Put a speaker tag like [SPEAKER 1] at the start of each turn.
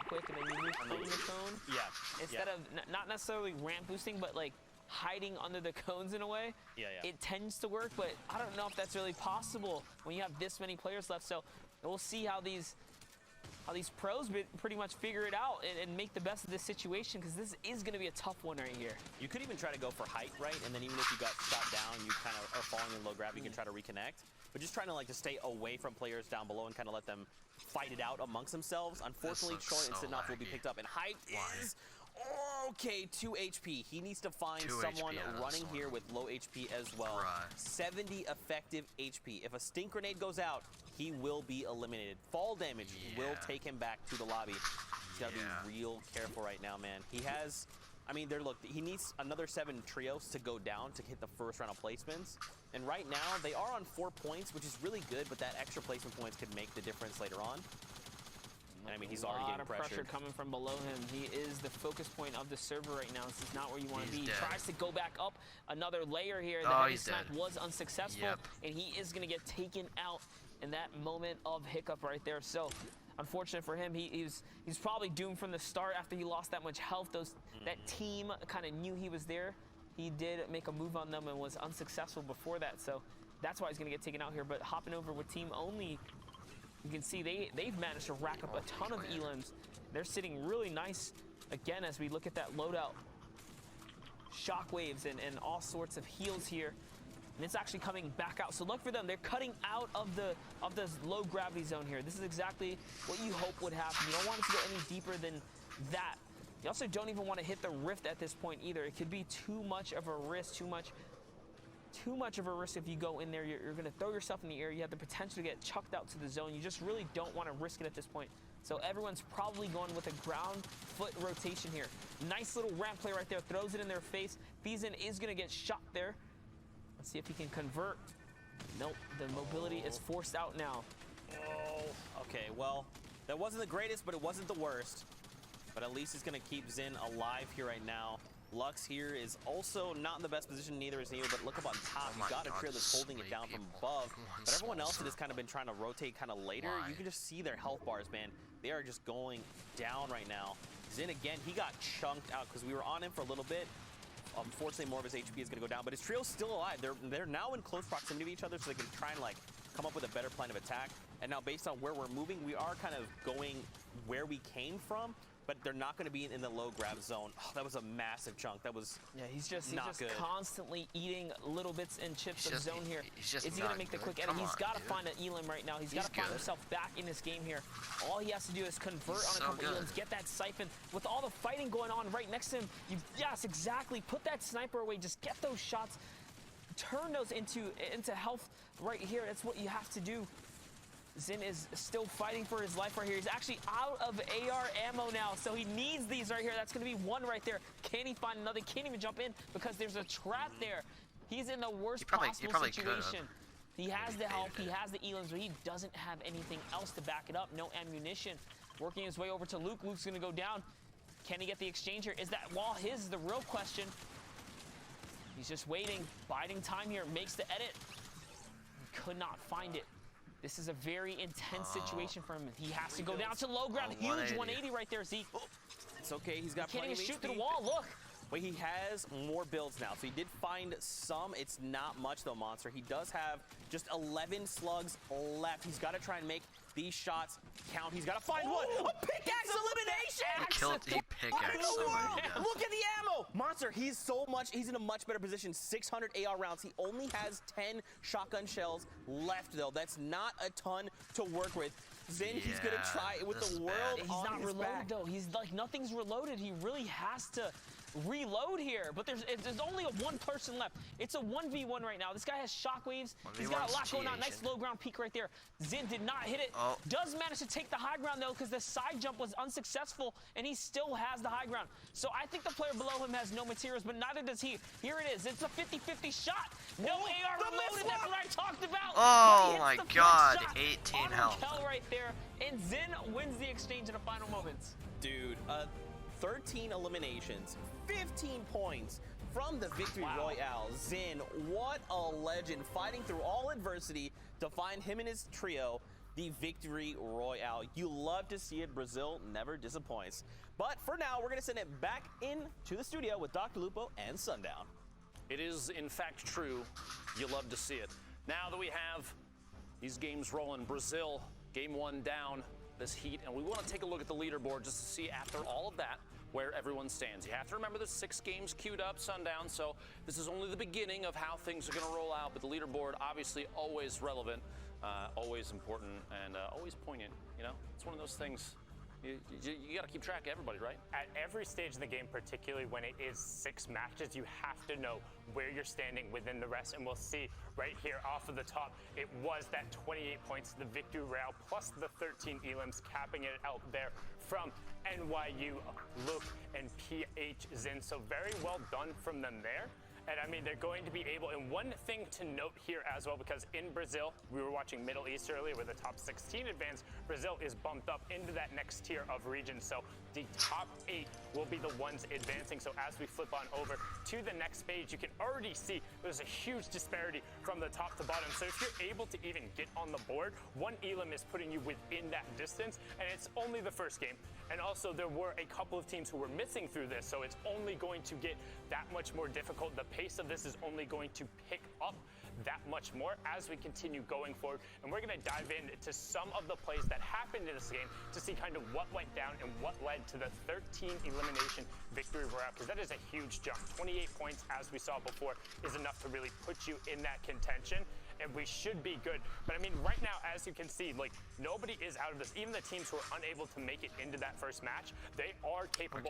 [SPEAKER 1] quick, and then you move on the cone.
[SPEAKER 2] Yeah.
[SPEAKER 1] Instead of not necessarily ramp boosting, but like hiding under the cones in a way.
[SPEAKER 2] Yeah.
[SPEAKER 1] It tends to work, but I don't know if that's really possible when you have this many players left. So we'll see how these pros pretty much figure it out and make the best of this situation, because this is going to be a tough one right here.
[SPEAKER 2] You could even try to go for height, right? And then even if you got shot down, you kind of are falling in low gravity, you can try to reconnect. But just trying to to stay away from players down below and kind of let them fight it out amongst themselves. Unfortunately, short instant enough will be picked up, and height is okay. 2 HP. He needs to find someone running here with low HP as well. 70 effective HP. If a stink grenade goes out, he will be eliminated. Fall damage will take him back to the lobby. He's got to be real careful right now, man. He has, I mean, look, he needs another 7 trios to go down to hit the first round of placements. And right now, they are on 4 points, which is really good, but that extra placement points could make the difference later on. And I mean, he's already getting pressured.
[SPEAKER 1] Pressure coming from below him. He is the focus point of the server right now. This is not where you want to be. He tries to go back up another layer here. The heavy smack was unsuccessful, and he is going to get taken out in that moment of hiccup right there. So unfortunate for him. He's probably doomed from the start after he lost that much health. That team kind of knew he was there. He did make a move on them and was unsuccessful before that. So that's why he's going to get taken out here. But hopping over with team only, you can see they've managed to rack up a ton of elims. They're sitting really nice, again, as we look at that loadout. Shockwaves and all sorts of heals here. And it's actually coming back out. So look for them. They're cutting out of the low gravity zone here. This is exactly what you hope would happen. You don't want it to go any deeper than that. You also don't even want to hit the rift at this point either. It could be too much of a risk, too much of a risk if you go in there. You're going to throw yourself in the air. You have the potential to get chucked out to the zone. You just really don't want to risk it at this point. So everyone's probably going with a ground foot rotation here. Nice little ramp play right there. Throws it in their face. Thiessen is going to get shot there. Let's see if he can convert. Nope, the mobility is forced out now.
[SPEAKER 2] Oh, okay, well, that wasn't the greatest, but it wasn't the worst. But at least he's going to keep Zin alive here right now. Lux here is also not in the best position, neither is Neo, but look up on top. You got a trio that's holding it down from above. But everyone else that has kind of been trying to rotate kind of later, you can just see their health bars, man. They are just going down right now. Zin, again, he got chunked out because we were on him for a little bit. Unfortunately, more of his HP is going to go down, but his trio's still alive. They're now in close proximity to each other, so they can try and come up with a better plan of attack. And now, based on where we're moving, we are kind of going where we came from, but they're not going to be in the low grab zone. Oh, that was a massive chunk. That was
[SPEAKER 1] he's just
[SPEAKER 2] good.
[SPEAKER 1] Constantly eating little bits and chips of zone here. Is he going to make the quick edit? He's got to find an elim right now. He's got to find himself back in this game here. All he has to do is convert on a couple elims, get that siphon. With all the fighting going on right next to him, yes, exactly. Put that sniper away. Just get those shots. Turn those into health right here. That's what you have to do. Zin is still fighting for his life right here. He's actually out of AR ammo now, so he needs these right here. That's going to be one right there. Can he find another? Can't even jump in because there's a trap there. He's in the worst possible situation. He has the health, he has the elims, but he doesn't have anything else to back it up. No ammunition. Working his way over to Luke. Luke's going to go down. Can he get the exchange here? Is that wall his? The real question. He's just waiting, biding time here. Makes the edit. He could not find it. This is a very intense situation for him. He has to go down to low ground. Huge 180 right there, Zeke.
[SPEAKER 2] It's okay. He's got plenty of HP.
[SPEAKER 1] Can't even shoot through the wall. Look.
[SPEAKER 2] But he has more builds now, so he did find some. It's not much, though, Monster. He does have just 11 slugs left. He's got to try and make these shots count. He's got to find one. A pickaxe elimination!
[SPEAKER 3] He pickaxe somebody.
[SPEAKER 2] Look at the ammo! Monster, he's in a much better position. 600 AR rounds. He only has 10 shotgun shells left, though. That's not a ton to work with. Zin, he's going to try it with the world
[SPEAKER 1] He's
[SPEAKER 2] on
[SPEAKER 1] not
[SPEAKER 2] his
[SPEAKER 1] reloaded,
[SPEAKER 2] back.
[SPEAKER 1] though. He's like, nothing's reloaded. He really has to reload here, but there's only one person left. It's a 1v1 right now. This guy has shockwaves. He's got a lot going on. Nice low ground peek right there. Zin did not hit it. Does manage to take the high ground though, because the side jump was unsuccessful, and he still has the high ground. So I think the player below him has no materials, but neither does he. Here it is. It's a 50-50 shot. No AR reloaded. That's what I talked about.
[SPEAKER 3] Oh my God! 18 health.
[SPEAKER 1] Right there, and Zin wins the exchange in the final moments.
[SPEAKER 2] Dude, 13 eliminations, 15 points from the Victory Royale. Zin, what a legend, fighting through all adversity to find him and his trio the Victory Royale. You love to see it. Brazil never disappoints. But for now, we're going to send it back into the studio with Dr. Lupo and Sundown.
[SPEAKER 4] It is, in fact, true. You love to see it. Now that we have these games rolling, Brazil, game 1 down, this heat, and we want to take a look at the leaderboard just to see, after all of that, where everyone stands. You have to remember there's 6 games queued up, Sundown, so this is only the beginning of how things are going to roll out, but the leaderboard, obviously, always relevant, always important, and always poignant, you know? It's one of those things. You got to keep track of everybody, right?
[SPEAKER 5] At every stage of the game, particularly when it is 6 matches, you have to know where you're standing within the rest. And we'll see right here off of the top, it was that 28 points, the Victory Royale, plus the 13 elims, capping it out there from NYU, Luke, and PH Zin. So very well done from them there. And I mean, they're going to be able, and one thing to note here as well, because in Brazil, we were watching Middle East earlier where the top 16 advanced, Brazil is bumped up into that next tier of regions. So the top 8 will be the ones advancing. So as we flip on over to the next page, you can already see there's a huge disparity from the top to bottom. So if you're able to even get on the board, one elim is putting you within that distance, and it's only the first game. And also there were a couple of teams who were missing through this, so it's only going to get that much more difficult. The pace of this is only going to pick up that much more as we continue going forward. And we're going to dive into some of the plays that happened in this game to see kind of what went down and what led to the 13 elimination Victory Royale, because that is a huge jump. 28 points, as we saw before, is enough to really put you in that contention, and we should be good. But I mean, right now, as you can see, like, nobody is out of this. Even the teams who are unable to make it into that first match, they are capable